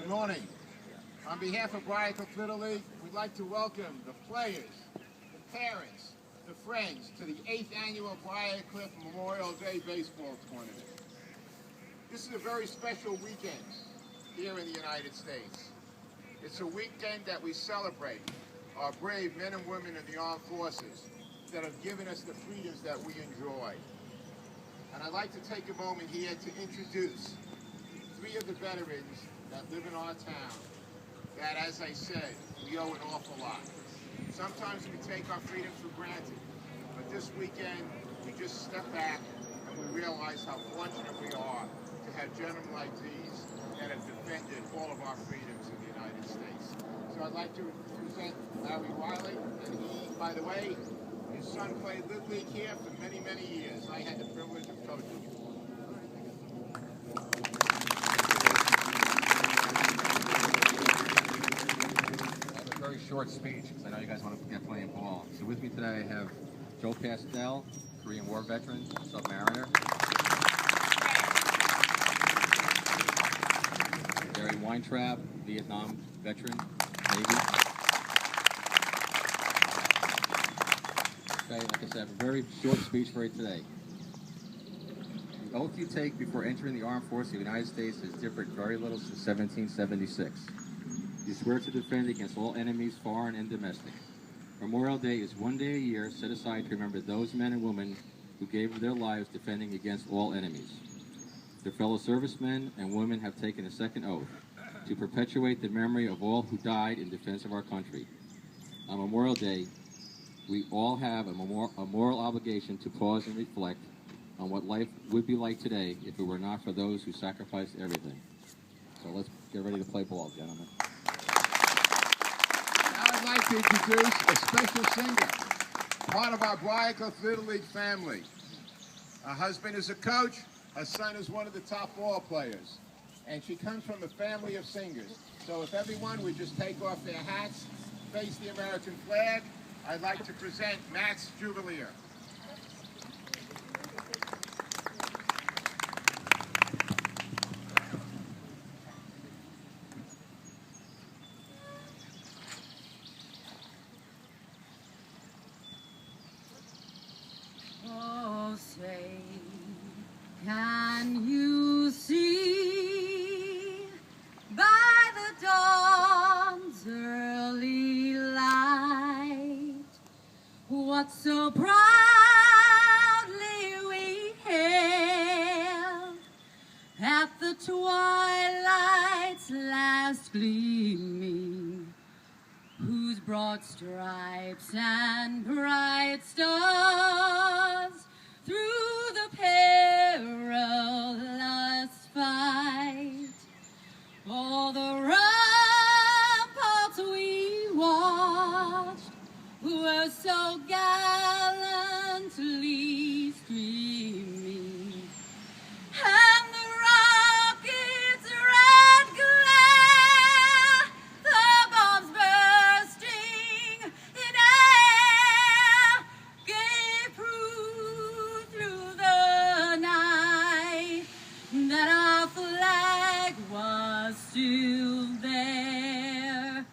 Good morning. On behalf of Briarcliff Little League, we'd like to welcome the players, the parents, the friends to the 8th annual Briarcliff Memorial Day Baseball Tournament. This is a very special weekend here in the United States. It's a weekend that we celebrate our brave men and women of the armed forces that have given us the freedoms that we enjoy. And I'd like to take a moment here to introduce 3 of the veterans that live in our town that, as I said, we owe an awful lot. Sometimes we take our freedoms for granted, but this weekend we just step back and we realize how fortunate we are to have gentlemen like these that have defended all of our freedoms in the United States. So I'd like to present Larry Wiley, and he, by the way, his son played Little League here for many, many years. I had the privilege of coaching him. Very short speech because I know you guys want to get playing ball. So with me today I have Joe Pastel, Korean War veteran, Mariner. Gary Weintraub, Vietnam veteran, Navy. Okay, like I said, I have a very short speech for you today. The oath you take before entering the armed forces of the United States has differed very little since 1776. You swear to defend against all enemies, foreign and domestic. Memorial Day is one day a year set aside to remember those men and women who gave their lives defending against all enemies. Their fellow servicemen and women have taken a second oath to perpetuate the memory of all who died in defense of our country. On Memorial Day, we all have a moral obligation to pause and reflect on what life would be like today if it were not for those who sacrificed everything. So let's get ready to play ball, gentlemen. I'd like to introduce a special singer, part of our Briarcliff Little League family. Her husband is a coach, her son is one of the top ball players, and she comes from a family of singers. So if everyone would just take off their hats, face the American flag, I'd like to present Max Juvelier. Can you see by the dawn's early light what so proudly we hailed at the twilight's last gleaming, whose broad stripes and bright stars through the perilous fight, all the ramparts we watched were so gallantly streaming, and the rocket's red glare, the bombs bursting in air, gave proof through the night that our flag was still there.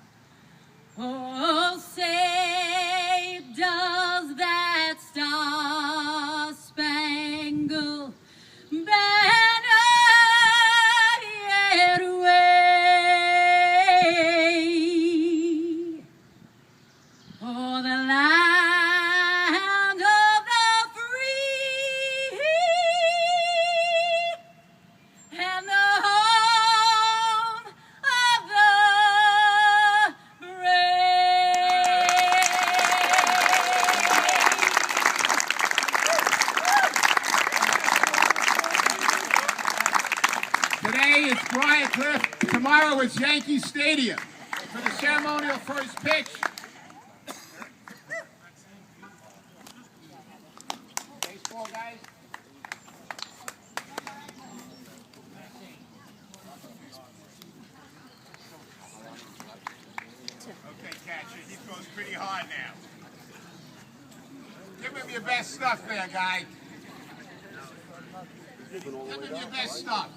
Oh, say does that Star-Spangled Banner yet wave o'er the land of the free and the home of the brave. Today is Briarcliff, tomorrow is Yankee Stadium. For the ceremonial first pitch, baseball guys. Okay, catcher, he throws pretty hard now. Give him your best stuff there, guy. Give him your best stuff.